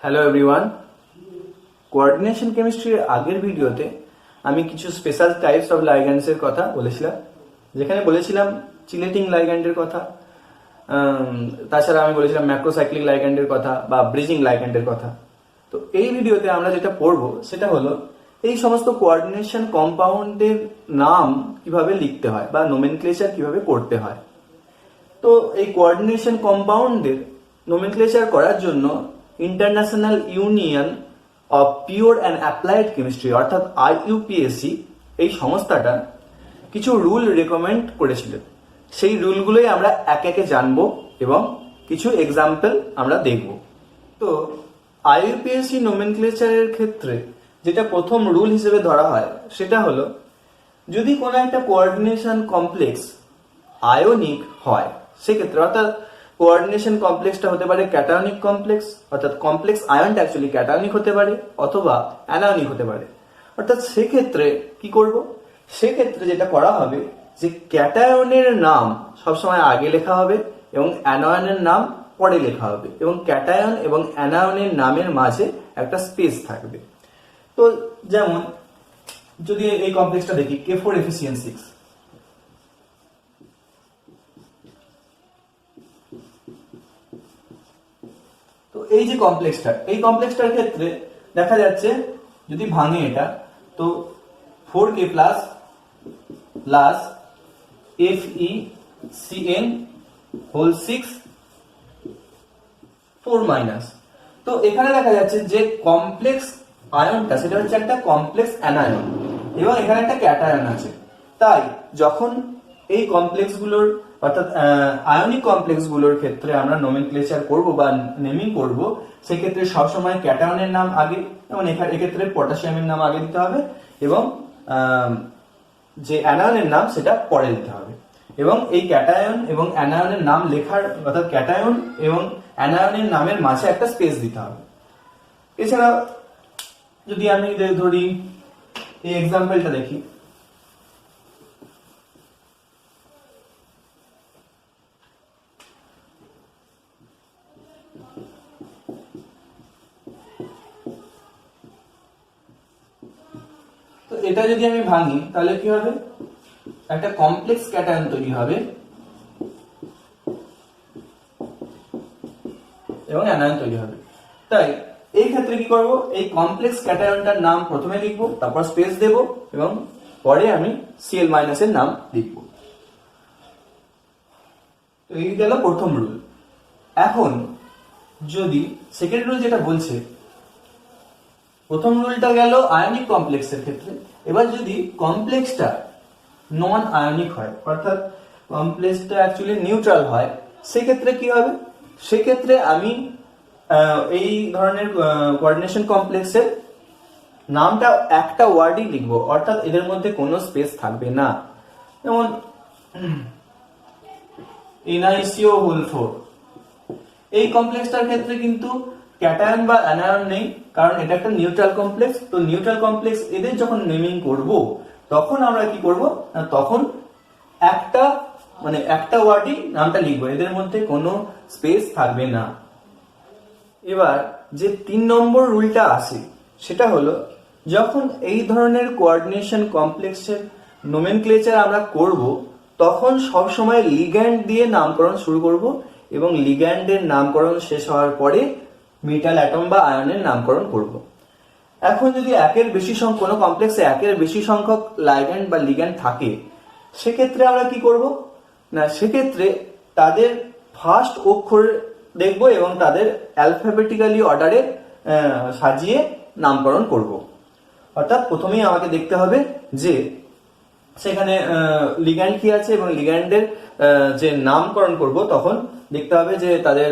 Hello everyone, coordination কেমিস্ট্রির আগের ভিডিওতে আমি কিছু স্পেশাল টাইপস অফ লাইগ্যান্ডসের কথা বলেছিলাম, যেখানে বলেছিলাম চিলেটিং লাইগ্যান্ডের কথা, তাছাড়া আমি বলেছিলাম ম্যাক্রোসাইক্লিক লাইগ্যান্ডের কথা বা ব্রিজিং লাইগ্যান্ডের কথা। তো এই ভিডিওতে আমরা যেটা পড়বো সেটা হলো এই সমস্ত কোঅর্ডিনেশন কম্পাউন্ডের নাম কিভাবে লিখতে হয় বা নোমেনক্লেচার কিভাবে করতে হয়। তো এই কোঅর্ডিনেশন কম্পাউন্ডের নোমেনক্লেচার করার জন্য international union of pure and applied chemistry অর্থাৎ IUPAC এই সংস্থাটা কিছু রুল রেকমেন্ড করেছিল। সেই রুলগুলোই আমরা একে একে জানবো এবং কিছু এক্সাম্পল আমরা দেখব। তো IUPAC নোমেনক্লেচারের ক্ষেত্রে যেটা প্রথম রুল হিসেবে ধরা হয় সেটা হলো, যদি কোনো একটা কোঅর্ডিনেশন কমপ্লেক্স আয়নিক হয় সেক্ষেত্রে, অর্থাৎ কোঅর্ডিনেশন কমপ্লেক্সটা হতে পারে ক্যাটায়নিক কমপ্লেক্স, অর্থাৎ কমপ্লেক্স আয়নটা অ্যাকচুয়ালি ক্যাটায়নিক হতে পারে অথবা অ্যানায়নিক হতে পারে। অর্থাৎ সেক্ষেত্রে কি করব, সেক্ষেত্রে যেটা করা হবে যে ক্যাটায়নের নাম সবসময় আগে লেখা হবে এবং অ্যানায়নের নাম পরে লেখা হবে এবং ক্যাটায়ন এবং অ্যানায়নের নামের মাঝে একটা স্পেস থাকবে। তো যেমন যদি এই কমপ্লেক্সটা দেখি K4Fe6, তো এই যে কমপ্লেক্সটা, এই কমপ্লেক্সটার ক্ষেত্রে দেখা যাচ্ছে যদি ভাঙে এটা, তো 4K plus plus FeCN whole 6 4 minus. তো এখানে দেখা যাচ্ছে যে কমপ্লেক্স আয়নটা সেটা হচ্ছে একটা কমপ্লেক্স অ্যানায়ন এবং এখানে একটা ক্যাটায়ন আছে। তাই যখন এই কমপ্লেক্স গুলোর অর্থাৎ আয়নিক কমপ্লেক্স গুলোর ক্ষেত্রে আমরা নোমেনক্লেচার করব বা নেমিং করব, সেক্ষেত্রে সবসময় ক্যাটায়নের নাম আগে, যেমন এক্ষেত্রে পটাশিয়ামের নাম আগে দিতে হবে এবং যে অ্যানায়নের নাম সেটা পরে দিতে হবে। এবং এই ক্যাটায়ন এবং অ্যানায়নের নাম লেখার অর্থাৎ ক্যাটায়ন এবং অ্যানায়নের নামের মাঝে একটা স্পেস দিতে হবে। এছাড়া যদি আমি ধরি এই এক্সাম্পলটা দেখি, তো এটা যদি আমি ভাঙি তাহলে কি হবে, একটা কমপ্লেক্স ক্যাটায়ন তৈরি হবে এবং অ্যানায়ন তৈরি হবে। তাই এই ক্ষেত্রে কি করব, এই কমপ্লেক্স ক্যাটায়নটার নাম প্রথমে লিখবো, তারপর স্পেস দেব এবং পরে আমি Cl- এর নাম লিখবো। তো এই গেল প্রথম রুল। এখন যদি সেকেন্ড রুল যেটা বলছে, প্রথম রুলটা গেল আয়নিক কমপ্লেক্সের ক্ষেত্রে। এবার যদি কমপ্লেক্সটা নন আয়নিক হয় অর্থাৎ কমপ্লেক্সটা অ্যাকচুয়ালি নিউট্রাল হয়, সেক্ষেত্রে কি হবে, সেক্ষেত্রে আমি এই ধরনের কোঅর্ডিনেশন কমপ্লেক্সের নামটা একটা ওয়ার্ডই লিখবো, অর্থাৎ এদের মধ্যে কোনো স্পেস থাকবে না। যেমন NiCO হোল 4, এই কমপ্লেক্সটার ক্ষেত্রে কিন্তু ক্যাটায়ন বা অ্যানায়ন নেই, কারণ এটা একটা নিউট্রাল কমপ্লেক্স। তো নিউট্রাল কমপ্লেক্স এদের যখন নেমিং করব তখন আমরা কি করব, তখন একটা ওয়ার্ডই নামটা লিখবো, এদের মধ্যে কোনো স্পেস থাকবে না। এবার যে 3 নম্বর রুলটা আসে সেটা হলো, যখন এই ধরনের কোঅর্ডিনেশন কমপ্লেক্সের নোমেনক্লেচার আমরা করব তখন সব সময় লিগ্যান্ড দিয়ে নামকরণ শুরু করব এবং লিগ্যান্ডের নামকরণ শেষ হওয়ার পরে মেটাল অ্যাটম বা আয়নের নামকরণ করব। এখন যদি কোনো কমপ্লেক্সে একের বেশি সংখ্যক লাইগ্যান্ড বা লিগ্যান্ড থাকে, সেক্ষেত্রে আমরা কি করব না, সেক্ষেত্রে তাদের ফার্স্ট অক্ষর দেখব এবং তাদের অ্যালফাবেটিক্যালি অর্ডারে সাজিয়ে নামকরণ করব। অর্থাৎ প্রথমেই আমাকে দেখতে হবে যে সেখানে লিগ্যান্ড কি আছে এবং লিগ্যান্ডের যে নামকরণ করব তখন দেখতে হবে যে তাদের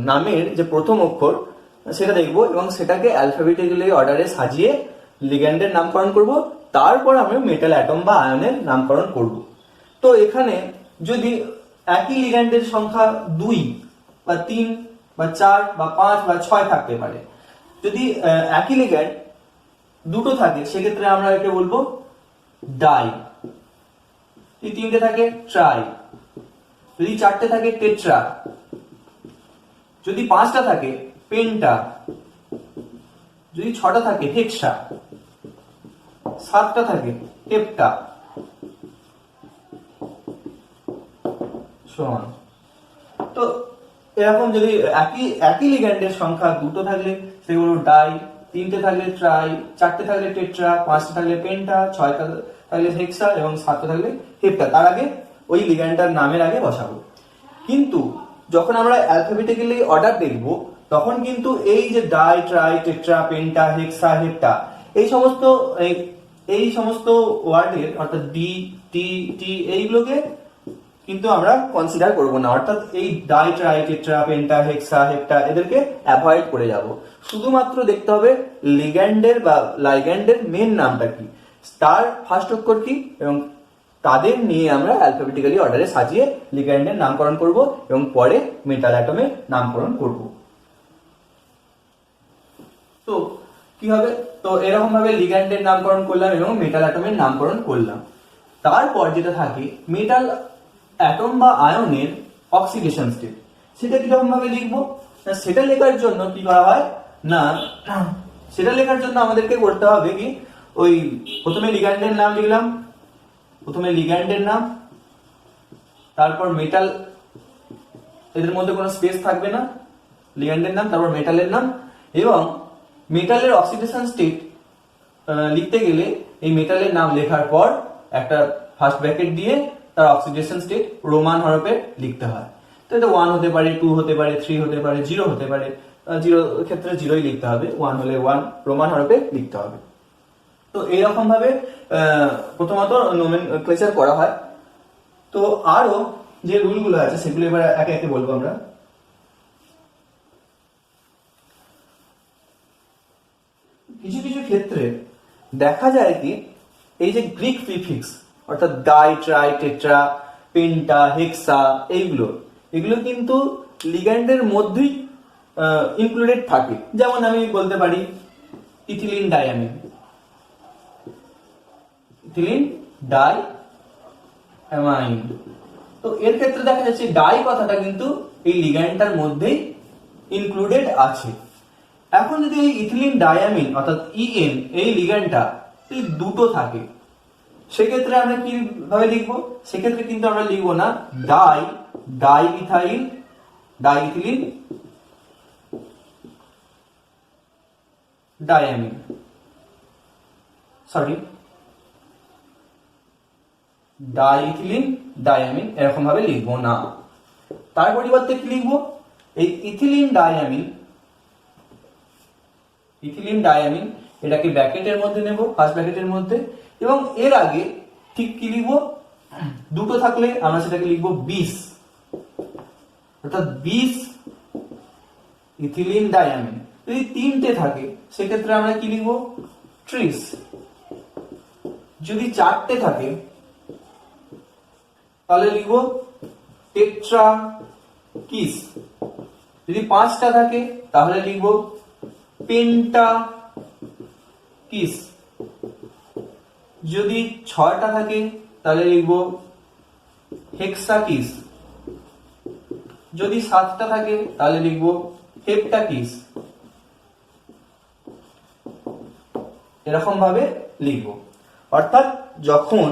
নামের যে প্রথম অক্ষর সেটা দেখব এবং সেটাকে অ্যালফাবেটিক্যালি অর্ডারে সাজিয়ে লিগ্যান্ডের নামকরণ করব। তারপর আমি মেটাল অ্যাটম বা আয়নের নামকরণ করব। তো এখানে যদি একই লিগ্যান্ডের সংখ্যা 2 বা 3 বা 4 বা 5 বা 6 থাকতে পারে, যদি একই লিগ্যান্ড দুটো থাকে সেক্ষেত্রে আমরা একে বলবো ডাই, যদি 3টে থাকে ট্রাই, যদি 4টে থাকে টেট্রা, যদি 5টা থাকে পেন্টা, যদি 6টা থাকে হেক্সা, 7টা থাকে হেপ্টা সমান। তো এরকম যদি একই লিগ্যান্ডের সংখ্যা 2টো থাকলে সেগুলো ডাই, 3টে থাকলে ট্রাই, 4টে থাকলে টেট্রা, 5টে থাকলে পেন্টা, 6টা থাকলে হেক্সা এবং 7টা থাকলে হেপ্টা। তার আগে ওই লিগ্যান্ডটার নামের আগে বসাবো। কিন্তু যখন আমরা অ্যালফাবেটিক্যালি অর্ডার দেখব তখন কিন্তু এই যে ডাই, ট্রাই, টেট্রা, পেন্টা, হেক্সা, হেপ্টা এই সমস্ত ওয়ার্ডের অর্থাৎ ডি, টি, টি এইগুলোকে কিন্তু আমরা কনসিডার করব না, অর্থাৎ এই ডাই, ট্রাই, টেট্রা, পেন্টা, হেক্সা, হেপ্টা এদেরকে অ্যাভয়েড করে যাব। শুধুমাত্র দেখতে হবে লিগ্যান্ডের বা লাইগ্যান্ডের মেন নামটা কি, তার ফার্স্ট অক্ষর কি, এবং তাদের নিয়ে আমরা অ্যালফাবেটিক্যালি অর্ডারে সাজিয়ে লিগ্যান্ডের নামকরণ করব এবং পরে মেটাল অ্যাটমের নামকরণ করব। তো কি হবে, তো এরকম ভাবে লিগ্যান্ডের নামকরণ করলাম এবং মেটাল অ্যাটমের নামকরণ করলাম। তারপর যেটা থাকে মেটাল অ্যাটম বা আয়নের অক্সিডেশন স্টেট, সেটা কিরকম ভাবে লিখবো, সেটা লেখার জন্য কি করা হয় না, সেটা লেখার জন্য আমাদেরকে করতে হবে কি, ওই প্রথমে লিগ্যান্ডের নাম লিখলাম, প্রথমে লিগ্যান্ডের নাম, তারপর মেটাল, এদের মধ্যে কোনো স্পেস থাকবে না, লিগ্যান্ডের নাম তারপর মেটালের নাম, এবং মেটালের অক্সিডেশন স্টেট লিখতে গেলে এই মেটালের নাম লেখার পর একটা ফার্স্ট ব্র্যাকেট দিয়ে তার অক্সিডেশন স্টেট রোমান হরফে লিখতে হয়। তো এটা 1 হতে পারে, 2 হতে পারে, 3 হতে পারে, 0 হতে পারে, 0 ক্ষেত্রে 0ই লিখতে হবে, 1 হলে 1 রোমান হরফে লিখতে হবে। তো এইরকম ভাবে প্রথমত নোমেনক্লেচার করা হয়। তো আরো যে রুলগুলো আছে সেগুলো এবার একে একে বলবো আমরা। কিছু কিছু ক্ষেত্রে দেখা যায় কি এই যে গ্রিক প্রিফিক্স অর্থাৎ ডাই, ট্রাই, টেট্রা, পেন্টা, হেক্সা এগুলো কিন্তু লিগ্যান্ডের মধ্যেই ইনক্লুডেড থাকে। যেমন আমি বলতে পারি ইথিলিন ডাইঅ্যামিন, ইথিলিন ডাইঅ্যামাইন। তো এর ক্ষেত্রে দেখা যাচ্ছে ডাই কথাটা কিন্তু এই লিগ্যান্ডটার মধ্যেই ইনক্লুডেড আছে। এখন যদি এই ইথিলিন ডাইঅ্যামিন অর্থাৎ ইএন এই লিগ্যান্ডটা এই দুটো থাকে, সেক্ষেত্রে আমরা কিভাবে লিখবো, সেক্ষেত্রে কিন্তু আমরা লিখবো না diethyl diethylene diamine, sorry diethylene diamine এরকম ভাবে লিখবো না। তার পরিবর্তে কি লিখবো, এই ইথিলিন ডাইঅ্যামিন এটাকে ব্র্যাকেটের মধ্যে নেব, ফার্স্ট ব্র্যাকেটের মধ্যে, এবং এর আগে ঠিক কি লিখবো, দুটো থাকলে আমরা সেটাকে লিখবো 20, অর্থাৎ 20 ইথিলিন ডাইঅ্যামিন। যদি 3টে থাকে সেক্ষেত্রে আমরা কি লিখবো 30। যদি 4টে থাকে তাহলে লিখবো টেট্রা কিস। যদি 5টা থাকে তাহলে লিখবো পেন্টা কিস। যদি 6টা থাকে তাহলে লিখবো হেক্সা কিস। যদি 7টা থাকে তাহলে লিখবো হেপ্টা কিস। এরকম ভাবে লিখবো। অর্থাৎ যখন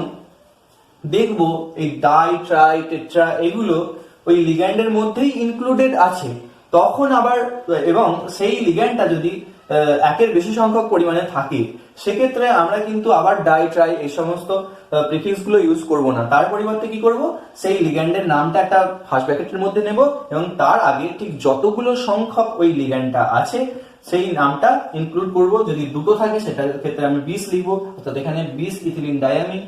দেখবো এই ডাই, ট্রাই, টেট্রা এগুলো ওই লিগ্যান্ডের মধ্যেই ইনক্লুডেড আছে, তখন আবার এবং সেই লিগ্যান্ডটা যদি একের বেশি সংখ্যক পরিমাণে থাকে সেক্ষেত্রে আমরা কিন্তু আবার ডাই, ট্রাই এই সমস্ত প্রিফিক্স গুলো ইউজ করব না। তার পরিবর্তে কি করব, সেই লিগ্যান্ডের নামটা একটা ফার্স্ট ব্র্যাকেটের মধ্যে নেব এবং তার আগে ঠিক যতগুলো সংখ্যক ওই লিগ্যান্ডটা আছে সেই নামটা ইনক্লুড করব। যদি দুটো থাকে সেটার ক্ষেত্রে আমি 20 লিখবো, অর্থাৎ এখানে 20 ইথিলিন ডাইঅ্যামিন।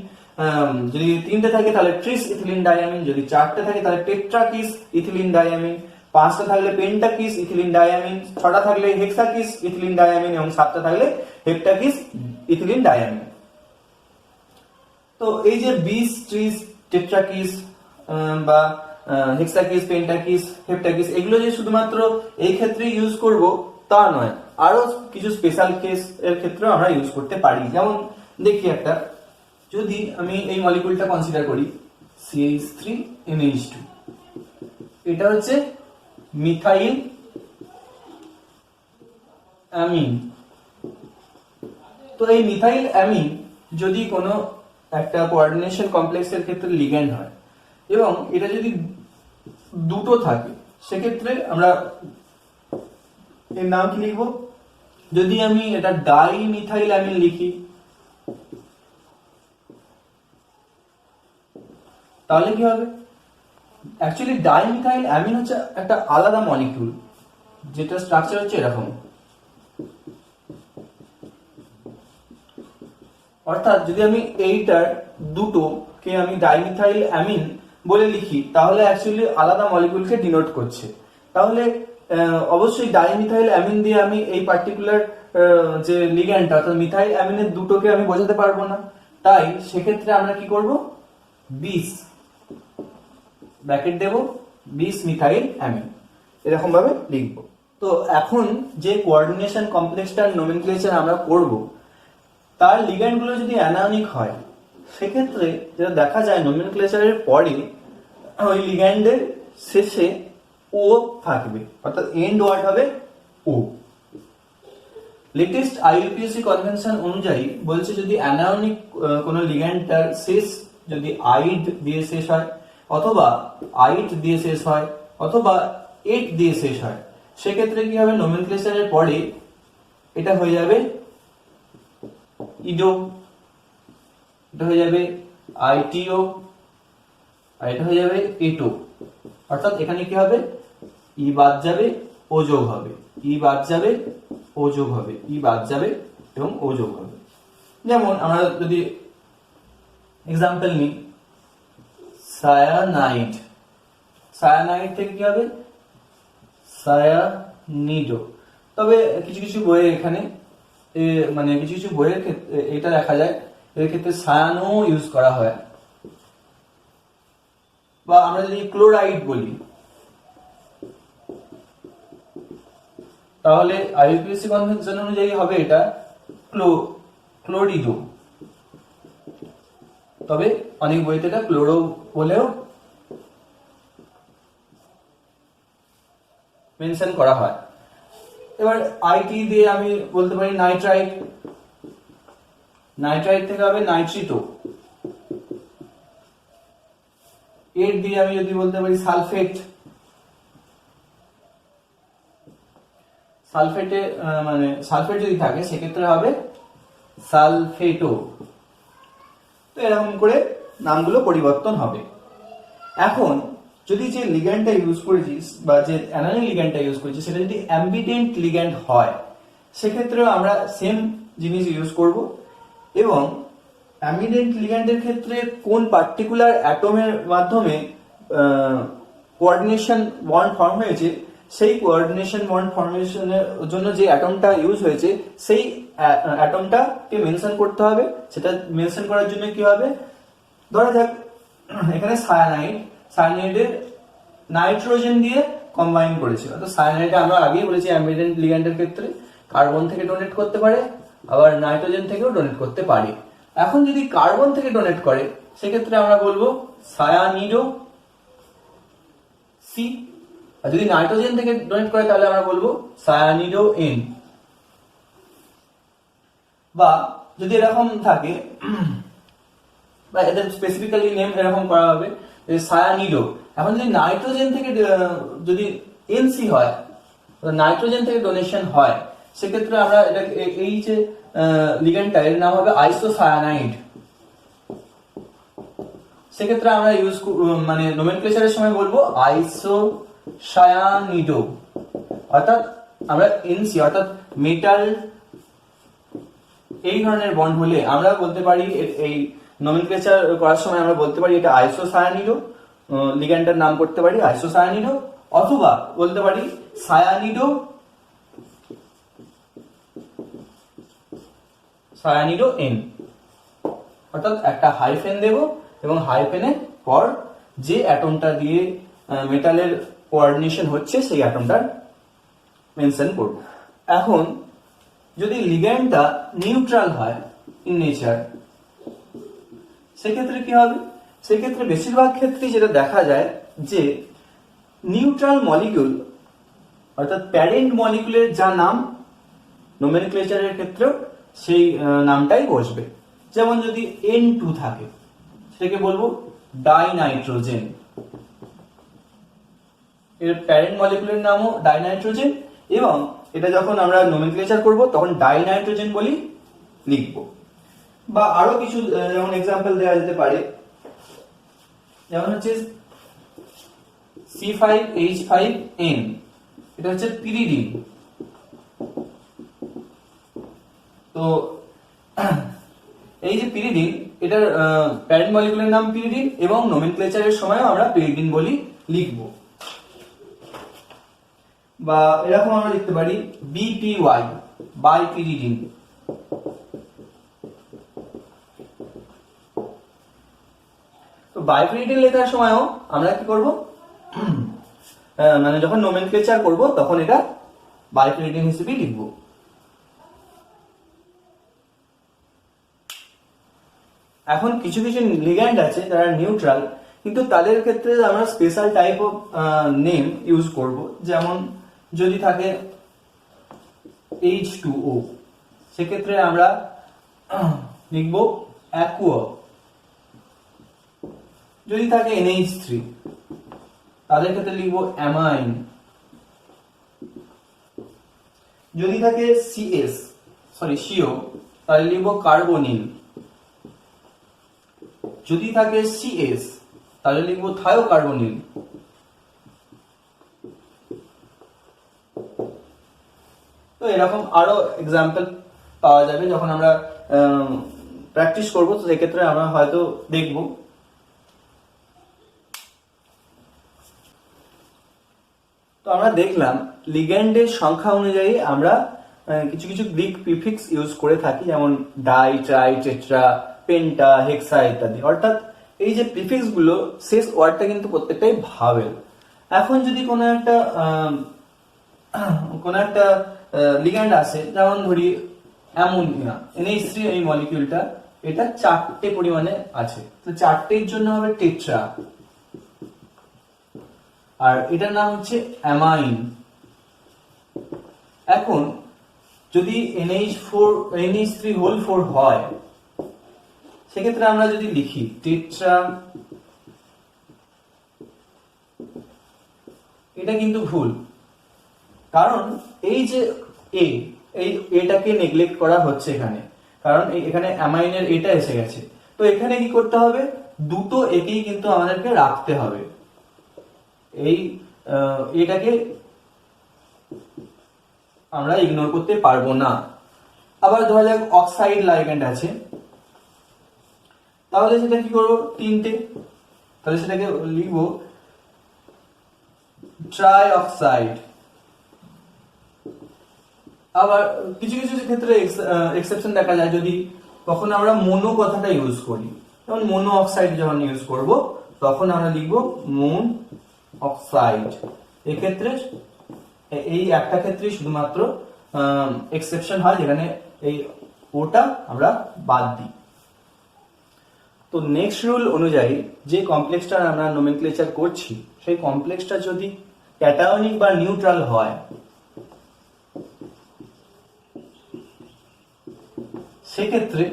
যদি 3টে থাকে তাহলে 30 ইথিলিন ডাইঅ্যামিন। যদি 4টে থাকে তাহলে টেট্রাকিস ইথিলিন ডাইঅ্যামিন। 5টা থাকলে পেন্টাকিস ইথিলিন ডাইঅ্যামিন। 6টা থাকলে হেক্সাকিস ইথিলিন ডাইঅ্যামিন এবং 7টা থাকলে হেপ্টাকিস ইথিলিন ডাইঅ্যামিন। তো এই যে 20, 30, টেট্রাকিস বা হেক্সাকিস, পেন্টাকিস, হেপ্টাকিস এগুলো যে শুধুমাত্র এই ক্ষেত্রে ইউজ করব তা নয়, আরো কিছু স্পেশাল কেস এর ক্ষেত্রে আমরা ইউজ করতে পারি। যেমন দেখি একটা, যদি আমি এই মলিকিউলটা কনসিডার করি CH3NH2, এটা হচ্ছে মিথাইল অ্যামিন। তো এই মিথাইল অ্যামিন যদি কোনো একটা কোঅর্ডিনেশন কমপ্লেক্সের ক্ষেত্রে লিগ্যান্ড হয় এবং এটা যদি দুটো থাকে, সেক্ষেত্রে আমরা এর নাম কি লিখবো? যদি আমি এটা ডাই মিথাইল অ্যামিন লিখি, তাহলে কি হবে? অ্যাকচুয়ালি ডাই মিথাইল অ্যামিন হচ্ছে একটা আলাদা মলিকিউল, যেটা স্ট্রাকচার হচ্ছে এরকম। অর্থাৎ যদি আমি এইটার দুটোকে আমি ডাইমিথাইল অ্যামিন বলে লিখি, তাহলে অ্যাকচুয়ালি আলাদা মলিকিউলকে ডিনোট করছে। তাহলে অবশ্যই ডাইমিথাইল অ্যামিন দিয়ে আমি এই পার্টিকুলার যে লিগ্যান্ডটা অর্থাৎ মিথাইল অ্যামিনের দুটোকে আমি বোঝাতে পারবো না। তাই সেক্ষেত্রে আমরা কি করব? 20 ব্র্যাকেট দেব, 20 মিথাইল অ্যামিন, এরকম ভাবে লিখবো। তো এখন যে কোঅর্ডিনেশন কমপ্লেক্সটার নোমেনক্লেচার আমরা করব, তার লিগ্যান্ডগুলো যদি অ্যানায়নিক হয়, সেক্ষেত্রে যেটা দেখা যায় নোমেনক্লেচারের পরে ওই লিগ্যান্ডের শেষে ও থাকবে, অর্থাৎ এন্ড ওয়ার্ড হবে ও। লেটেস্ট আইইউপিএসসি কনভেনশন অনুযায়ী বলছে যদি অ্যানায়নিক কোনো লিগ্যান্ডটার শেষ যদি আইড দিয়ে শেষ হয়, অথবা আইট দিয়ে শেষ হয়, অথবা এট দিয়ে শেষ হয়, সেক্ষেত্রে কি হবে? নোমেনক্লেচারের পরে এটা হয়ে যাবে ইডো, এটা হয়ে যাবে আইটিও, আর এটা হয়ে যাবে এটো। অর্থাৎ এখানে কি হবে? ই বাদ যাবে, ও যোগ হবে, ই বাদ যাবে, ও যোগ হবে, ই বাদ যাবে এবং ও যোগ হবে। যেমন আমরা যদি এক্সাম্পল নিই, সায়ানাইড, সায়ানাইড থেকে কি হবে? সায়ানিডো। তবে কিছু কিছু বইয়ে এখানে মানে কিছু কিছু বইয়ের ক্ষেত্রে এটা দেখা যায়, এর ক্ষেত্রে সায়ানো ইউজ করা হয়। বা আমরা যদি ক্লোরাইড বলি, তাহলে আইইউপিএসসি কনভেনশন অনুযায়ী হবে এটা ক্লোরিডো। তবে অনেক বইতে এটা ক্লোরো বলেও মেনশন করা হয়। এবার আইটি দিয়ে আমি বলতে পারি নাইট্রাইট, নাইট্রাইট থেকে হবে নাইট্রিটো। এর দিয়ে আমি যদি বলতে পারি সালফেট, সালফেটে মানে সালফেট যদি থাকে সেক্ষেত্রে হবে সালফেটো। তো এরকম করে নামগুলো পরিবর্তন হবে। এখন যদি যে লিগ্যান্ডটা ইউজ করেছিস বা যে অ্যানায়নিক লিগ্যান্ডটা ইউজ করেছিস সেটা যদি অ্যাম্বিডেন্ট লিগ্যান্ড হয়, সেক্ষেত্রেও আমরা সেম জিনিস ইউজ করব। এবং অ্যাম্বিডেন্ট লিগ্যান্ডের ক্ষেত্রে কোন পার্টিকুলার অ্যাটমের মাধ্যমে কোঅর্ডিনেশন বন্ড ফর্ম হয়েছে, সেই কোঅর্ডিনেশন বন্ড ফর্মেশনের জন্য যে অ্যাটমটা ইউজ হয়েছে সেই অ্যাটমটাকে মেনশন করতে হবে। সেটা মেনশন করার জন্য কি হবে? ধরা যাক এখানে সায়ানাইড, সায়ানাইডের নাইট্রোজেন দিয়ে কম্বাইন করেছে। অর্থাৎ সায়ানাইডে আমরা আগেই বলেছি অ্যাম্বিডেন্ট লিগ্যান্ডের ক্ষেত্রে কার্বন থেকে ডোনেট করতে পারে, আবার নাইট্রোজেন থেকেও ডোনেট করতে পারে। এখন যদি কার্বন থেকে ডোনেট করে, সেক্ষেত্রে আমরা বলবো সায়ানিডো সি, আর যদি নাইট্রোজেন থেকে ডোনেট করে তাহলে আমরা বলবো সায়ানিডো এন। বা যদি এরকম থাকে, বা এদের স্পেসিফিক্যালি নেম এরকম করা হবে সায়ানিডো। এখন যদি নাইট্রোজেন থেকে যদি এনসি হয়, নাইট্রোজেন থেকে ডোনেশন হয়, সেক্ষেত্রে আমরা এটা এই যে লিগ্যান্ডটা এর নাম হবে আইসোসায়ানাইড। সেক্ষেত্রে আমরা ইউজ মানে নোমেনক্লেচারের সময় বলবো আইসোসায়ানিডো। অর্থাৎ আমরা এনসি অর্থাৎ মেটাল এই ধরনের বন্ড হলে আমরা বলতে পারি, এই নোমেনক্লেচার করার সময় আমরা বলতে পারি এটা আইসোসায়ানিডো, লিগ্যান্ডের নাম করতে পারি আইসোসায়ানিডো, অথবা বলতে পারি সায়ানিডো, সায়ানিডো এন। অর্থাৎ একটা হাইফেন দেব এবং হাইফেনের পর যে অ্যাটমটা দিয়ে মেটালের কোঅর্ডিনেশন হচ্ছে সেই অ্যাটমটার মেনশন করব। এখন যদি লিগ্যান্ডটা নিউট্রাল হয় ইন নেচার, সেক্ষেত্রে কি হবে? সেক্ষেত্রে বেশিরভাগ ক্ষেত্রে যেটা দেখা যায় যে নিউট্রাল মলিকিউল অর্থাৎ প্যারেন্ট মলিকিউলের যা নাম নোমেনক্লেচারের ক্ষেত্রেও সেই নামটাই বসবে। যেমন যদি N2 থাকে সেটাকে বলবো ডাইনাইট্রোজেন, এর প্যারেন্ট মলিকুলের নামও ডাইনাইট্রোজেন, এবং এটা যখন আমরা নোমেনক্লেচার করব তখন ডাইনাইট্রোজেন বলি লিখব। বা আরো কিছু যেমন এক্সাম্পল দেওয়া যেতে পারে, যেমন হচ্ছে C5H5N, এটা হচ্ছে পিরিডিন। তো এই যে পিরিডিন, এটার প্যারেন্ট মলিকুলের নাম পিরিডিন এবং নোমেনক্লেচারের সময়ও আমরা পিরিডিন বলি লিখব। বা এরকম আমরা লিখতে পারি BPY, বাইপিরিডিন। তো বাইপিরিডিন লেখার সময়ও আমরা কি করব, মানে যখন নোমেনক্লেচার করব তখন এটা বাইপিরিডিন হিসেবে লিখব। এখন কিছু কিছু লিগ্যান্ড আছে যারা নিউট্রাল, কিন্তু তাদের ক্ষেত্রে আমরা special type of name use করব। যেমন যদি থাকে H2O, সেক্ষেত্রে আমরা লিখব অ্যাকুয়া। যদি থাকে NH3, তাদের ক্ষেত্রে লিখব অ্যামাইন। যদি থাকে CO, তাহলে লিখব কার্বনিল। যদি থাকে CS, তাহলে লিখব থায়োকার্বনিল। তো এরকম আরো এক্সাম্পল পাওয়া যাবে যখন আমরা প্র্যাকটিস করব, তো সেক্ষেত্রে আমরা হয়তো দেখব। তো আমরা দেখলাম লিগ্যান্ডের সংখ্যা অনুযায়ী আমরা কিছু কিছু গ্রিক প্রিফিক্স ইউজ করে থাকি, যেমন ডাই, ট্রাই, টেট্রা, পেন্টা, হেক্সা ইত্যাদি। অর্থাৎ এই যে প্রিফিক্স গুলো, শেষ ওয়ার্ডটা কিন্তু প্রত্যেকটাই ভাওয়েল। এখন যদি কোনো একটা লিগ্যান্ড আছে, যেমন ধরি অ্যামোনিয়া, NH3, এই মলিকিউলটা, এটা 4টে পরিমাণে আছে, তো 4টের জন্য হবে টেট্রা, আর এটার নাম হচ্ছে অ্যামাইন। এখন যদি NH3 হয়, সেক্ষেত্রে আমরা যদি লিখি টেট্রা, এটা কিন্তু ভুল, কারণ এই যে এটাকে নেগলেক্ট করা হচ্ছে এখানে, কারণ এখানে অ্যামাইনের এটা এসে গেছে। তো এখানে কি করতে হবে, দুটো একেই কিন্তু আমাদেরকে রাখতে হবে। এটাকে আমরা ইগনোর করতে পারবো না। আবার ধরা যাক অক্সাইড লাইগ্যান্ড আছে, তাহলে সেটা কি করবো, 3টে, তাহলে সেটাকে লিখবো ট্রাই অক্সাইড। আবার কিছু কিছু ক্ষেত্রে এক্সেপশন দেখা যায়, যদি তখন আমরা মোনো কথাটা ইউজ করি, যেমন মোনো অক্সাইড যখন ইউজ করব তখন আমরা লিখবো মুন অক্সাইড। এক্ষেত্রে এই একটা ক্ষেত্রে শুধুমাত্র এক্সেপশন হয়, যেখানে এই ওটা আমরা বাদ দিই। তো নেক্সট রুল অনুযায়ী যে কমপ্লেক্সটা আমরা নোমেনক্লেচার করছি, সেই কমপ্লেক্সটা যদি ক্যাটায়নিক বা নিউট্রাল হয়, সেক্ষেত্রে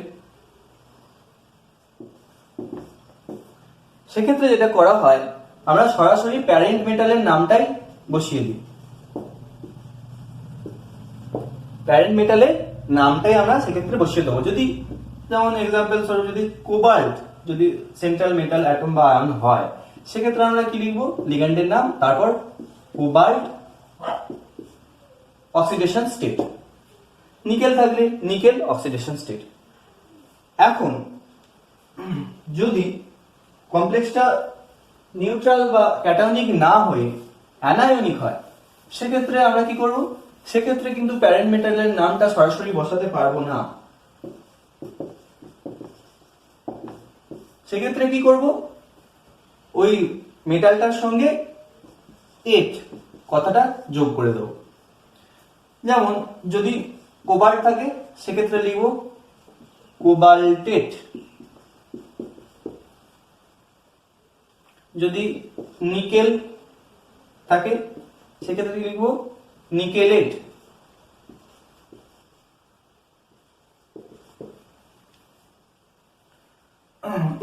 যেটা করা হয়, আমরা সরাসরি প্যারেন্ট মেটালের নামটাই বসিয়ে দিই। প্যারেন্ট মেটালের নামটাই আমরা সেক্ষেত্রে বসিয়ে দেবো। যদি যেমন এক্সাম্পল স্বরূপ যদি কোবাল্ট যদি সেন্ট্রাল মেটাল অ্যাটম বা আয়ন হয়, সেক্ষেত্রে আমরা কি লিখবো, লিগ্যান্ডের নাম, তারপর কোবাল্ট অক্সিডেশন স্টেট। নিকেল থাকলে নিকেল অক্সিডেশন স্টেট। এখন যদি কমপ্লেক্সটা নিউট্রাল বা ক্যাটায়নিক না হয়ে অ্যানায়নিক হয়, সেক্ষেত্রে আমরা কি করব, সেক্ষেত্রে কিন্তু প্যারেন্ট মেটালের নামটা সরাসরি বসাতে পারবো না। সেক্ষেত্রে কি করব, ওই মেটালটার সঙ্গে এট কথাটা যোগ করে দেব। যেমন যদি কোবাল্ট থাকে, সেক্ষেত্রে লিখব কোবাল্টেট। যদি নিকেল থাকে, সেক্ষেত্রে লিখব নিকেলেট।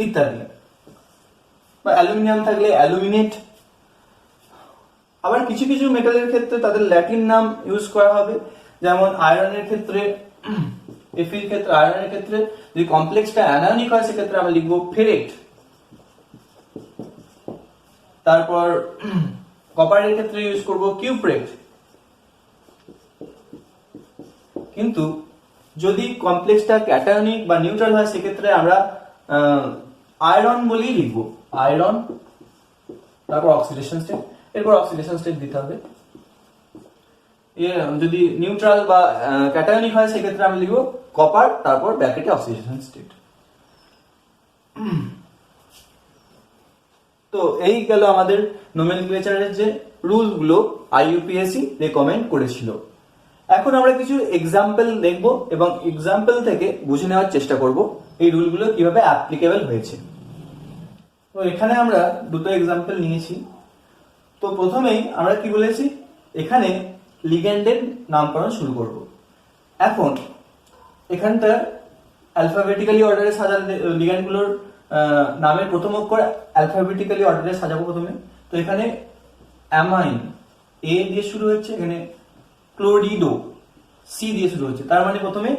ইত্যাদি। বা অ্যালুমিনিয়াম থাকলে অ্যালুমিনেট। আবার কিছু কিছু মেটালের ক্ষেত্রে তাদের ল্যাটিন নাম ইউজ করা হবে, যেমন আয়রনের ক্ষেত্রে এফির ক্ষেত্রে, আয়রনের ক্ষেত্রে যদি কমপ্লেক্সটা অ্যানায়নিক হয় সেক্ষেত্রে আমরা লিখবো ফেরেট। তারপর কপারের ক্ষেত্রে ইউজ করব কিউপ্রেট। কিন্তু যদি কমপ্লেক্সটা ক্যাটায়নিক বা নিউট্রাল হয় সেক্ষেত্রে আমরা আয়রন বলেই লিখবো, আয়রন। তারপর অক্সিডেশন স্টেট, এরপর অক্সিডেশন স্টেট দিতে হবে। যদি নিউট্রাল বা ক্যাটায়নিক হয় সেক্ষেত্রে আমরা লিখবো কপার, তারপর ব্র্যাকেটে অক্সিডেশন স্টেট। তো এই গেল আমাদের নোমেনক্লেচারের যে রুলগুলো আইইউপিএসসি রেকমেন্ড করেছিল। এখন আমরা কিছু এক্সাম্পল দেখব এবং এক্সাম্পল থেকে বুঝে নেওয়ার চেষ্টা করব এই রুলগুলো কিভাবে অ্যাপ্লিকেবল হয়েছে। তো এখানে আমরা দুটো এক্সাম্পল নিয়েছি। তো প্রথমেই আমরা কি বলেছি, এখানে লিগ্যান্ডের নামকরণ শুরু করব। এখন এখানটা অ্যালফাবেটিক্যালি অর্ডারে সাজানো, লিগ্যান্ডগুলোর নামের প্রথম অক্ষর অ্যালফাবেটিক্যালি অর্ডারে সাজাবো প্রথমে। তো এখানে অ্যামাইন এ দিয়ে শুরু হচ্ছে, এখানে ক্লোরিডো সি দিয়ে শুরু হচ্ছে। তার মানে প্রথমে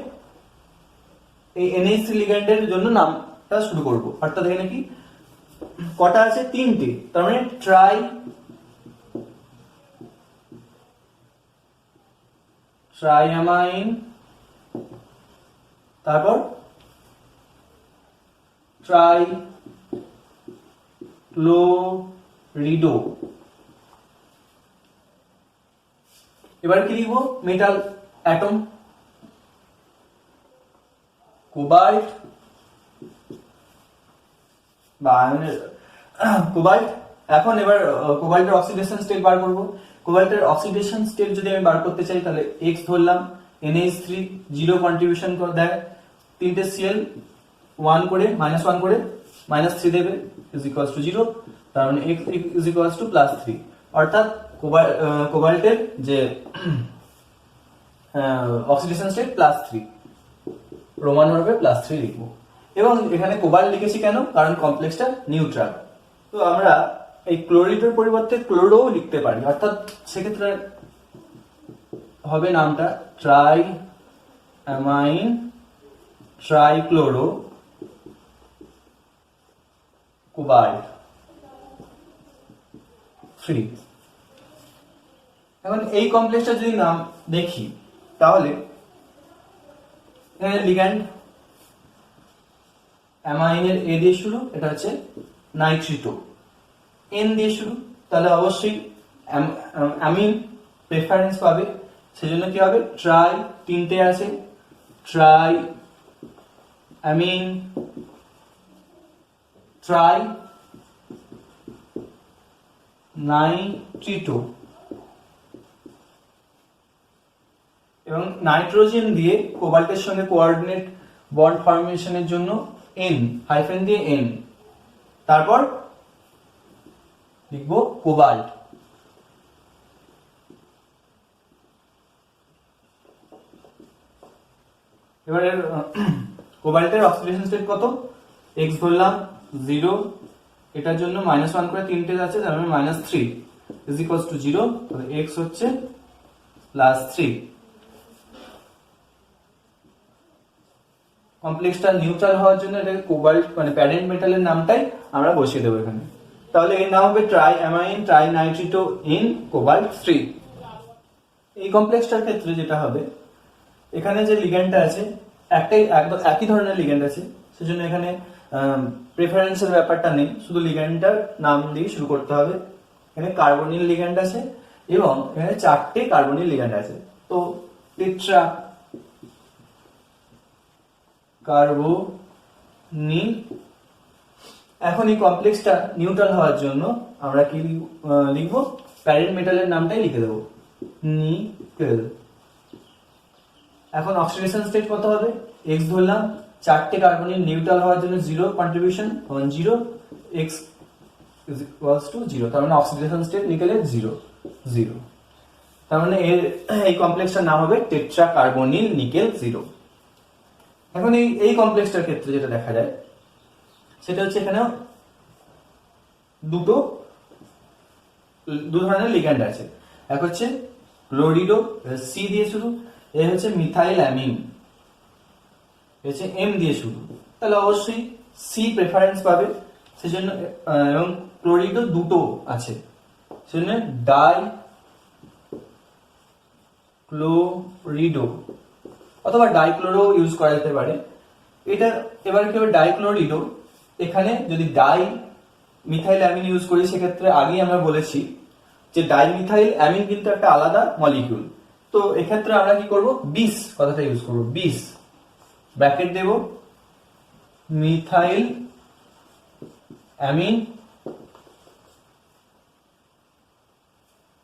এই NH3 লিগ্যান্ডের জন্য নামটা শুরু করব। অর্থাৎ এখানে কি কটা আছে, তিনটে। তার মানে ট্রাইঅ্যামাইন, তারপর ট্রাইক্লোরিডো। এবার কি লিখবো, মেটাল অ্যাটম, কোবাল্ট বা কোবাল্ট। এখন এবার কোবাল্টের অক্সিডেশন স্টেট বার করব। কোবাল্টের অক্সিডেশন স্টেট যদি আমি বার করতে চাই তাহলে X ধরলাম, NH3 জিরো কন্ট্রিবিউশন দেয়, তিনটে Cl 1 করে -1 করে -3 দেবে, ইজ ইকুয়ালস টু 0। তার মানে X ইজ ইকুয়ালস টু +3। অর্থাৎ কোবাল্টের যে অক্সিডেশন স্টেট +3, রোমান হরফে +3 লিখবো। এবং এখানে কোবাল্ট লিখেছি কেন, কারণ কমপ্লেক্সটা নিউট্রাল। তো আমরা এই ক্লোরিডের পরিবর্তে ক্লোরো লিখতে পারি, অর্থাৎ সেক্ষেত্রে হবে নামটা ট্রাইঅ্যামাইন ট্রাইক্লোরো কোবাল্ট 3। এখন এই কমপ্লেক্সটা যদি নাম দেখি তাহলে এখানে লিগ্যান্ড অ্যামাইনের এ দিয়ে শুরু, এটা হচ্ছে নাইট্রিটো, এন দিয়ে শুরু, তাহলে অবশ্যই অ্যামিন প্রেফারেন্স পাবে। সেজন্য কি হবে, ট্রাই তিনটে আছে, ট্রাই অ্যামিন, ট্রাই নাইট্রিটো। এবং নাইট্রোজেন দিয়ে কোবাল্টের সঙ্গে কোঅর্ডিনেট বন্ড ফর্মেশনের জন্য N হাইফেন দিয়ে N, তারপর লিখবো কোবাল্ট। এবারে কোবাল্টের অক্সিডেশন স্টেট কত, X ধরলাম 0, এটার জন্য -1 করে তিনটে আছে, তার মানে -3 ইজ ইকুয়ালস টু 0। তাহলে X হচ্ছে +3। কমপ্লেক্সটা নিউট্রাল হওয়ার জন্য এটাকে কোবাল্ট মানে প্যারেন্ট মেটালের নামটাই আমরা বসিয়ে দেবো এখানে। তাহলে এর নাম হবে ট্রাইঅ্যামাইন ট্রাইনাইট্রিটো ইন কোবাল্ট 3। এই কমপ্লেক্সটার ক্ষেত্রে যেটা হবে, এখানে যে লিগ্যান্ডটা আছে একই ধরনের লিগ্যান্ড আছে, সেজন্য এখানে প্রেফারেন্সের ব্যাপারটা নেই, শুধু লিগ্যান্ডটার নাম দিয়ে শুরু করতে হবে। এখানে কার্বনিল লিগ্যান্ড আছে এবং এখানে 4টে কার্বনিল লিগ্যান্ড আছে। তো টেট্রা কার্বনিল। এখন এই কমপ্লেক্সটা নিউট্রাল হওয়ার জন্য আমরা কি লিখবো, প্যারেন্ট মেটালের নামটাই লিখে দেবো, নিকেল। এখন অক্সিডেশন স্টেট কত হবে, X ধরলাম, 4টে কার্বনিল নিউট্রাল হওয়ার জন্য 0 contribution, 0, X is equals to 0। তার মানে অক্সিডেশন স্টেট নিকেলের 0, 0। তার মানে এই কমপ্লেক্সটার নাম হবে টেট্রা কার্বনিল নিকেল 0। এখন এই কমপ্লেক্সটার ক্ষেত্রে যেটা দেখা যায়, সেটা হচ্ছে এখানেও দু ধরনের লিগ্যান্ড আছে। এক হচ্ছে ক্লোরিডো, সি দিয়ে শুরু, এ হচ্ছে মিথাইল অ্যামিন, হচ্ছে এম দিয়ে শুরু। তাহলে অবশ্যই সি প্রেফারেন্স পাবে, সেজন্য এবং ক্লোরিডো দুটো আছে, সেজন্য ডাই ক্লোরিডো অথবা ডাইক্লোরো ইউজ করা যেতে পারে। এটা এবার কি হবে ডাইক্লোরিডো, এখানে যদি ডাই মিথাইল অ্যামিন ইউজ করি সেক্ষেত্রে আগেই আমরা বলেছি যে ডাইমিথাইল অ্যামিন কিন্তু একটা আলাদা মলিকিউল। তো এক্ষেত্রে আমরা কি করব, বিস কথাটা ইউজ করব, বিস ব্র্যাকেট দেব, মিথাইল অ্যামিন,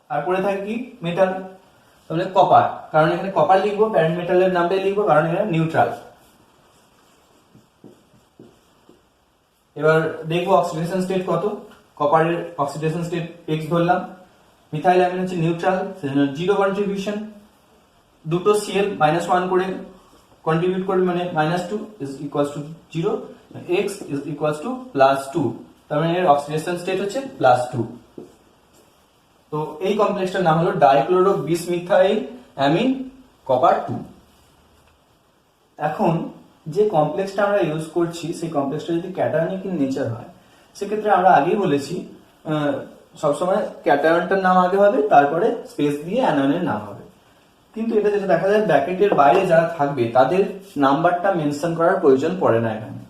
আর পরে থাকে কি মেটাল, তাহলে কপার, কারণ এখানে কপার লিখবো, প্যারেন্ট মেটালের নামটাই লিখবো কারণ এখানে নিউট্রাল। এবার দেখবো অক্সিডেশন স্টেট কত, কপারের অক্সিডেশন স্টেট এক্স ধরলাম, মিথাইল অ্যামিন হচ্ছে নিউট্রাল, সেজন্য জিরো কন্ট্রিবিউশন, দুটো সিএল -1 করে কন্ট্রিবিউট করবে মানে -2 is equals to 0, x is equals to +2, তার মানে এর অক্সিডেশন স্টেট হচ্ছে +2। তো এই কমপ্লেক্সটার নাম হলো ডাইক্লোরো বিস মিথাইল অ্যামিন কপার 2। এখন যে কমপ্লেক্সটা আমরা ইউজ করছি সেই কমপ্লেক্সটা যদি ক্যাটায়নিক ইন নেচার হয় সেক্ষেত্রে আমরা আগেই বলেছি সবসময় ক্যাটায়নটার নাম আগে হবে, তারপরে স্পেস দিয়ে অ্যানায়নের নাম হবে। কিন্তু এটা যেটা দেখা যায় ব্র্যাকেটের বাইরে যারা থাকবে তাদের নাম্বারটা মেনশন করার প্রয়োজন পড়ে না এখানে।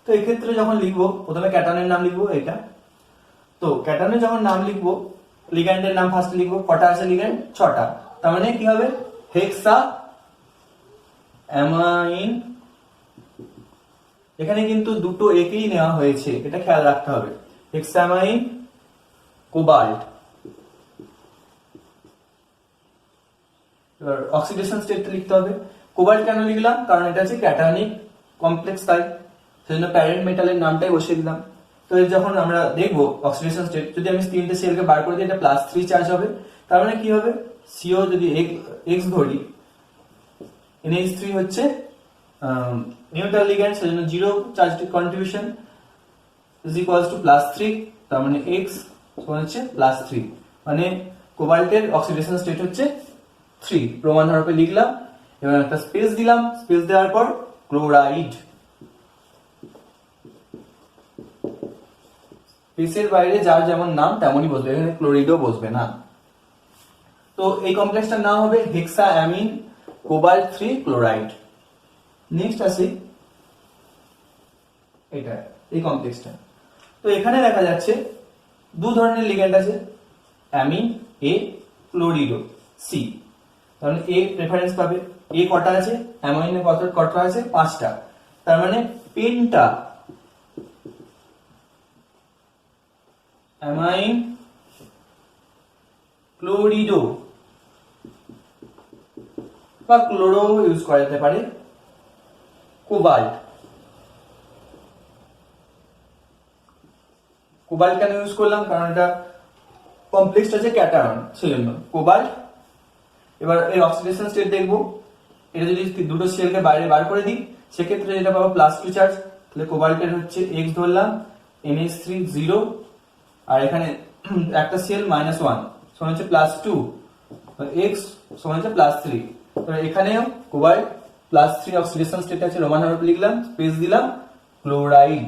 তো এক্ষেত্রে যখন লিখবো প্রথমে ক্যাটায়নের নাম লিখবো এটা, তো ক্যাটায়নের যখন নাম লিখবো লিগ্যান্ডের নাম ফার্স্টে লিখবো, কটা আছে লিগ্যান্ড 6টা, তার মানে কি হবে হেক্সা অ্যামাইন, এখানে কিন্তু দুটো একেই নেওয়া হয়েছে এটা খেয়াল রাখতে হবে, হেক্সামাইন কোবাল্ট। এবার অক্সিডেশন স্টেটটা লিখতে হবে, কোবাল্ট কেন লিখলাম কারণ এটা হচ্ছে ক্যাটায়নিক কমপ্লেক্স তাই, সেজন্য প্যারেন্ট মেটালের নামটাই বসিয়ে দিলাম। তো যখন আমরা দেখবো অক্সিডেশন স্টেট, যদি আমি তিনটে সেলকে বার করে দিই এটা +3 চার্জ হবে, তার মানে কি হবে সিও যদি এক্স ধরি, NH3 হচ্ছে নিউট্রাল লিগ্যান্ড, সেজন্য zero charge contribution is equals to +3, তার মানে x সমান হচ্ছে +3, মানে কোবাল্টের অক্সিডেশন স্টেট হচ্ছে 3, প্রমাণ হরফে লিখলাম। এবার একটা স্পেস দিলাম, স্পেস দেওয়ার পর ক্লোরাইড, স্পেসের বাইরে যার যেমন নাম তেমনই বসবে, এখানে ক্লোরিডো বসবে না। তো এই কমপ্লেক্সটার নাম হবে হেক্সা অ্যামিন কোবাল্ট 3 ক্লোরাইড। নেক্সট আসি এটা, এই কমপ্লেক্সটা। তো এখানে দেখা যাচ্ছে দু ধরনের লিগ্যান্ড আছে, অ্যামিন এ, ক্লোরিডো সি, তাহলে এ প্রেফারেন্স পাবে। এ কটা আছে, অ্যামাইনে কটা আছে 5টা, তার মানে পেন্টা অ্যামাইন ক্লোরিডো বা ক্লোরো ইউজ করা যেতে পারে, কোবাল্ট। কোবাল্ট কেন ইউজ করলাম কারণ এটা কমপ্লেক্সটা আছে ক্যাটায়ন, সেজন্য কোবাল্ট। এবার এর অক্সিডেশন স্টেট দেখবো, এটা যদি দুটো সেলকে বাইরে বার করে দিই সেক্ষেত্রে যেটা পাবো +2 চার্জ, তাহলে কোবাল্টের হচ্ছে x ধরলাম, NH3 0, আর এখানে একটা সেল -1 সমান হচ্ছে +2, x সমান হচ্ছে +3, তাহলে এখানেও কোবাল্ট +3 অক্সিডেশন স্টেট আছে, রোমান হরফ লিখলাম, স্পেস দিলাম, ক্লোরাইড।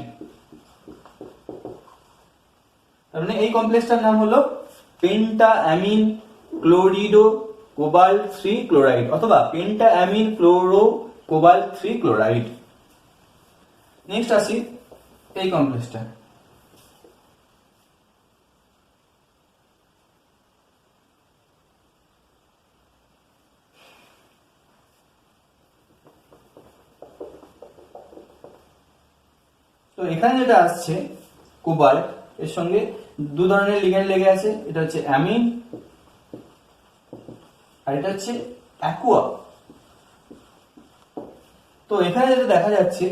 তার মানে এই কমপ্লেক্সটার নাম হলো পেন্টা অ্যামিন ক্লোরিডো কোবাল্ট 3 ক্লোরাইড অথবা penta amine chloro cobalt 3 chloride. Next আসি এই কমপ্লেক্সটা, তো এখানে যেটা আসছে কোবাল্ট, এর সঙ্গে দু ধরনের লিগ্যান্ড লেগে আছে, এটা হচ্ছে অ্যামিন আর এটা হচ্ছে অ্যাকুয়া। তো এখানে যেটা দেখা যাচ্ছে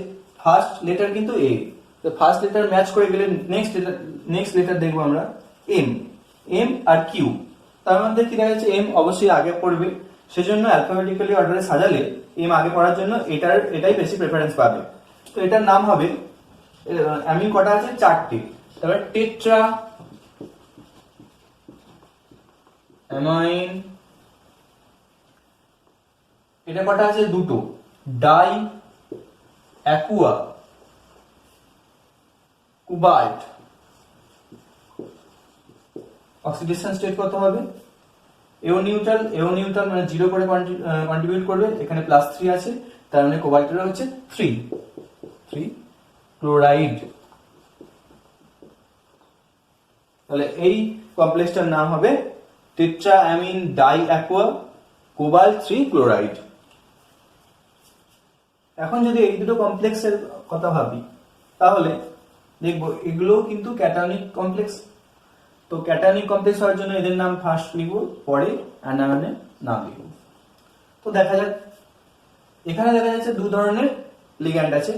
ফার্স্ট লেটার কিন্তু এ, তো ফার্স্ট লেটার ম্যাচ করে গেলে নেক্সট লেটার দেখবো আমরা এম আর কিউ, তার মধ্যে কি দেখা যাচ্ছে এম অবশ্যই আগে পড়বে, সেজন্য অ্যালফাবেটিক্যালি অর্ডারে সাজালে এম আগে পড়ার জন্য এটাই বেশি প্রেফারেন্স পাবে। তো এটার নাম হবে অ্যামিন কটা আছে? 4টে। তারপরে টেট্রা অ্যামাইন, এটা কটা আছে? 2টো। Die Aqua cobalt, oxidation state কত হবে? এও নিউট্রাল মানে 0 করে কন্ট্রিবিউট করবে, এখানে +3 আছে, তার মানে কোবাল্টের হচ্ছে 3 ক্লোরাইড। তাহলে এই কমপ্লেক্সটার নাম হবে tetraammine die Aqua cobalt 3 chloride. এখন যদি এই দুটো কমপ্লেক্সের কথা ভাবি তাহলে দেখবো এগুলো কিন্তু ক্যাটায়নিক কমপ্লেক্স। তো ক্যাটায়নিক কমপ্লেক্স হওয়ার জন্য এদের নাম ফার্স্ট লিখব, পরে অ্যানায়নের নাম লিখব। তো দেখা যাক, এখানে দেখা যাচ্ছে 2 ধরনের লিগ্যান্ড আছে,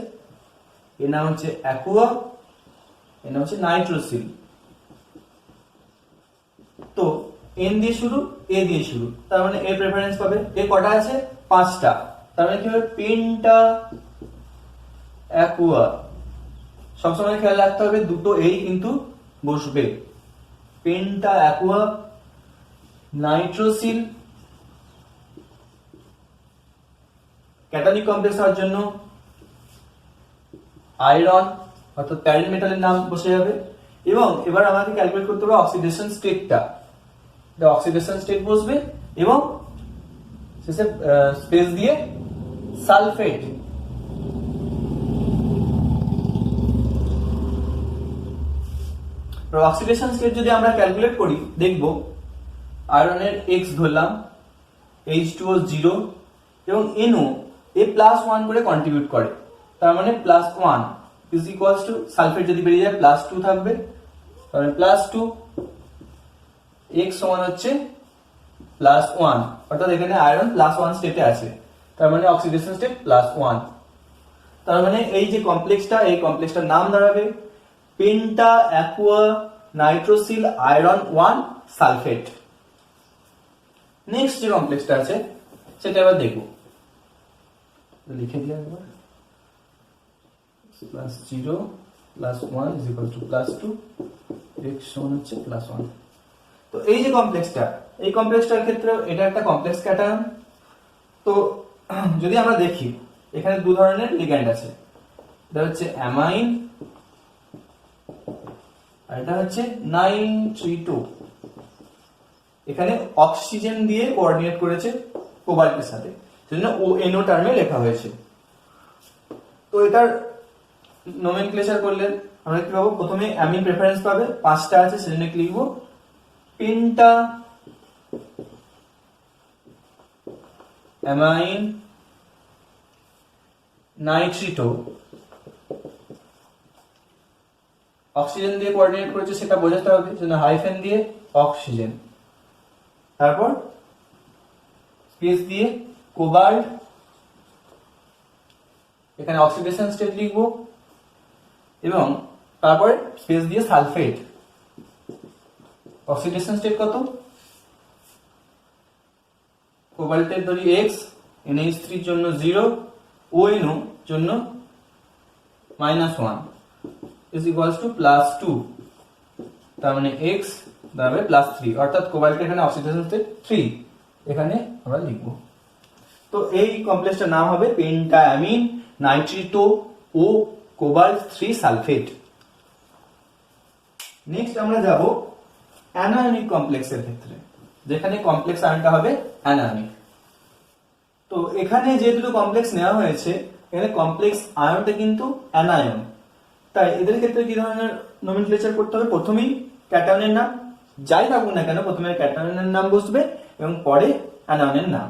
এর নাম হচ্ছে অ্যাকুয়া, এর নাম হচ্ছে নাইট্রোসিল। তো এন দিয়ে শুরু, এ দিয়ে শুরু, তার মানে এর প্রেফারেন্স পাবে। এর কটা আছে? 5টা। তার মানে কি হবে? Penta Aqua. সবসময় খেয়াল রাখতে হবে দুটো এই কিন্তু বসবে। Penta Aqua nitrosyl, cationic complex হওয়ার জন্য আয়রন অর্থাৎ প্যারেন্ট মেটালের নাম বসে যাবে। এবং এবার আমাকে ক্যালকুলেট করতে হবে অক্সিডেশন স্টেটটা। অক্সিডেশন স্টেট বসবে এবং শেষে স্পেস দিয়ে সালফেট। অক্সিডেশন স্টেট যদি আমরা ক্যালকুলেট করি দেখব আয়রনের X ধরলাম, H2O 0 এবং NO এ +1 করে কন্ট্রিবিউট করে, তার মানে +1 ইজ ইকুয়ালস টু সালফেট যদি বেরিয়ে যায় +2 থাকবে, তাহলে +2 X সমান হচ্ছে +1, অর্থাৎ এখানে আয়রন +1 স্টেটে আছে, তার মানে অক্সিডেশন স্টেট +1। তার মানে এই যে কমপ্লেক্সটা, এই কমপ্লেক্সটার নাম দাঁড়াবে penta Aqua nitrosyl iron 1 sulphate. Next যে কমপ্লেক্সটা আছে সেটা এবার দেখব, লিখে দিই একবার। +0 +1 ইজ ইকুয়াল টু +2, x সমান হচ্ছে +1। তো এই যে কমপ্লেক্সটা, এই কমপ্লেক্সটার ক্ষেত্রে এটা একটা কমপ্লেক্স ক্যাটায়ন। তো যদি আমরা দেখি এখানে 2 ধরনের লিগ্যান্ড আছে, এটা হচ্ছে অ্যামাইন আর এটা হচ্ছে নাইট্রিটো। এখানে অক্সিজেন দিয়ে কোঅর্ডিনেট করেছে কোবাল্টের সাথে, সেজন্য ONO টার্মে লেখা হয়েছে। তো এটার নোমেনক্লেচার করলে আমরা কি পাবো? প্রথমে অ্যামিন প্রেফারেন্স পাবে, 5টা আছে, সেজন্য কি লিখবো? Penta amine nitrito. অক্সিজেন দিয়ে কোঅর্ডিনেট করেছে সেটা বোঝাতে হবে, সেজন্য হাইফেন দিয়ে অক্সিজেন, তারপর স্পেস দিয়ে কোবাল্ট, এখানে অক্সিডেশন স্টেট লিখবো এবং তারপরে স্পেস দিয়ে সালফেট। অক্সিডেশন স্টেট কত? কোবাল্টের ধরি X, NH3 এর জন্য 0, ONO জন্য -1 is equals to +2, তার মানে X দাঁড়াবে +3, অর্থাৎ কোবাল্টের এখানে অক্সিডেশন স্টেট 3 এখানে আমরা লিখব। তো এই কমপ্লেক্সটার নাম হবে পেন্টাঅ্যামিন নাইট্রিটো ও কোবাল্ট 3 সালফেট। নেক্সট আমরা যাব অ্যানায়নিক কমপ্লেক্সের ক্ষেত্রে, যেখানে কমপ্লেক্স আয়নটা হবে অ্যানায়নিক। তো এখানে যে দুটো কমপ্লেক্স নেওয়া হয়েছে, এখানে কমপ্লেক্স আয়নটা কিন্তু অ্যানায়ন, তাই এদের ক্ষেত্রে কি ধরনের নোমেনক্লেচার করতে হবে? প্রথমেই ক্যাটায়নের নাম যাই থাকুক না কেন, প্রথমে ক্যাটায়নের নাম বসবে এবং পরে অ্যানায়নের নাম।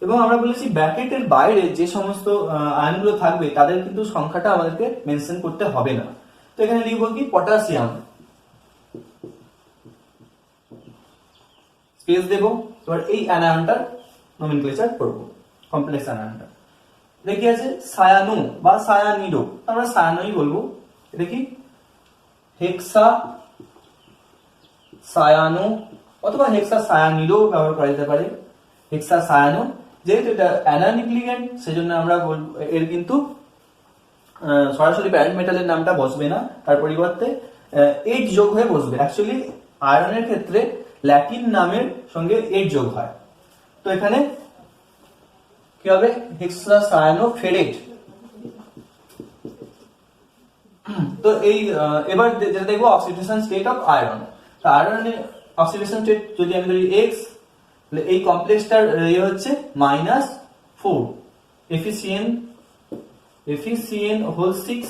এবং আমরা বলেছি ব্র্যাকেটের বাইরে যে সমস্ত আয়নগুলো থাকবে তাদের কিন্তু সংখ্যাটা আমাদেরকে মেনশন করতে হবে না। তো এখানে লিখবো কি? পটাশিয়াম, স্পেস দেব, এবার এই অ্যানায়নটার নোমেনক্লেচার করব, কমপ্লেক্স অ্যানায়নটা। দেখি আছে সায়ানো বা সায়ানিডো, আমরা সায়ানোই বলবো। দেখি হেক্সা সায়ানো অথবা হেক্সা সায়ানিডো ব্যবহার করা যেতে পারে। হেক্সা সায়ানো যেহেতু এটা অ্যানায়নিক লিগ্যান্ড, সেজন্য আমরা বলবো এর কিন্তু সরাসরি প্যারেন্ট মেটালের নামটা বসবে না, তার পরিবর্তে এইট যোগ হয়ে বসবে। অ্যাকচুয়ালি আয়রনের ক্ষেত্রে ল্যাটিন নামের সঙ্গে এইট যোগ হয়। তো এখানে কি হবে, হেক্সাসায়ানোফেরেট। তো এই এবার যেটা দেখবো অক্সিডেশন স্টেট অফ আয়রন। তো আয়রনের অক্সিডেশন স্টেট যদি আমি ধরি এক্স, তাহলে এই কমপ্লেক্সটার ইয়ে হচ্ছে -4, FeCN হোল 6,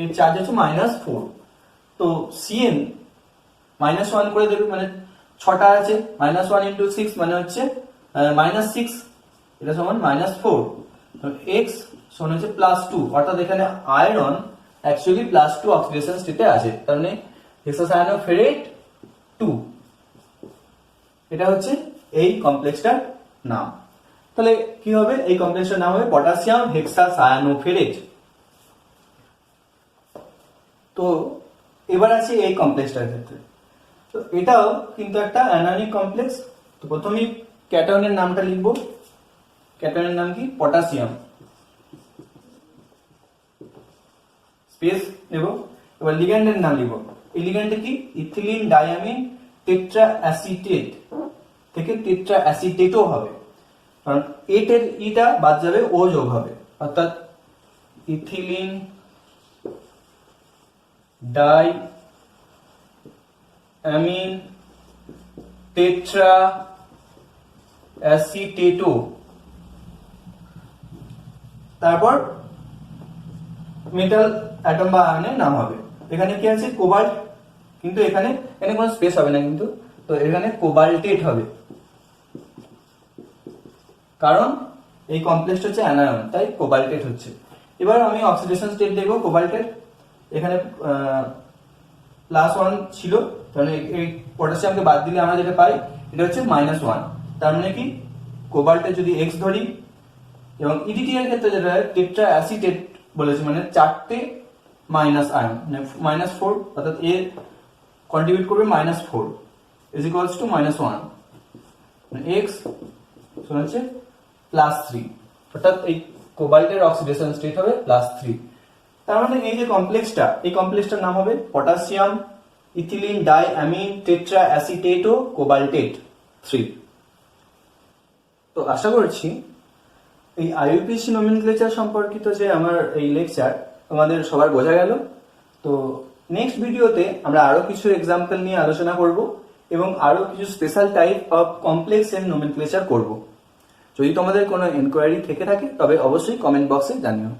এর চার্জ হচ্ছে -4। তো Cn -1 করে দেবে, মানে 6টা আছে, -1 × 6 মানে হচ্ছে -6, এটা সমান -4। x সমান হচ্ছে +2, অর্থাৎ এখানে আয়রন অ্যাকচুয়ালি +2 অক্সিডেশন স্টেটে আছে, তার মানে হেক্সাসায়ানোফেরেট 2, এটা হচ্ছে এই কমপ্লেক্সটার নাম। তাহলে কি হবে, এই কমপ্লেক্সটার নাম হবে পটাশিয়াম হেক্সাসায়ানোফেরেট। তো এবার আছে এই কমপ্লেক্সটার ক্ষেত্রে, তো এটাও কিন্তু একটা অ্যানায়নিক কমপ্লেক্স। তো প্রথমেই ক্যাটায়নের নামটা লিখবো, ক্যাটায়নের নাম কি, পটাশিয়াম, স্পেস নেব। এবার লিগ্যান্ডের নাম লিখবো, এই লিগ্যান্ডে কি, ইথিলিন ডায়ামিন টেট্রা অ্যাসিটেট থেকে টেট্রা অ্যাসিটেটও হবে, কারণ এটের ইটা বাদ যাবে, ও যোগ হবে, অর্থাৎ ইথিলিন ডাই অ্যামিন টেট্রা অ্যাসিটেটো, তারপর মেটাল অ্যাটম বা আয়নের নাম হবে। এখানে কি আছে, কোবাল্ট, কিন্তু এখানে কোনো স্পেস হবে না কিন্তু, তো এখানে কোবাল্টেট হবে, কারণ এই কমপ্লেক্সটা হচ্ছে অ্যানায়ন, তাই কোবাল্টেট হচ্ছে। এবার আমি অক্সিডেশন স্টেট দেখবো কোবাল্টের। এখানে +1 ছিল, তাহলে এই পটাশিয়ামকে বাদ দিলে আমরা যেটা পাই এটা হচ্ছে -1, তার মানে কি কোবাল্টের যদি x ধরি, এবং ইডিটি এর ক্ষেত্রে যেটা টেট্রা অ্যাসিটেট বলেছে, মানে 4টে মাইনাস আয়ন, মানে -4, অর্থাৎ এ কন্ট্রিবিউট করবে -4 ইজ ইকুয়ালস টু -1, x সমান হচ্ছে +3, অর্থাৎ এই কোবাল্টের অক্সিডেশন স্টেট হবে +3। তার মানে এই যে কমপ্লেক্সটা, এই কমপ্লেক্সটার নাম হবে potassium ethylene die amine tetra অ্যাসিটেটো কোবাল্টেট 3। তো আশা করছি এই আইইউপিএসসি নোমেনক্লেচার সম্পর্কিত যে আমার এই লেকচার তোমাদের সবার বোঝা গেল। তো নেক্সট ভিডিওতে আমরা আরো কিছু এক্সাম্পল নিয়ে আলোচনা করব এবং আরো কিছু special type of complex and nomenclature করব। যদি তোমাদের কোনো এনকোয়ারি থেকে থাকে তবে অবশ্যই কমেন্ট বক্সে জানিও।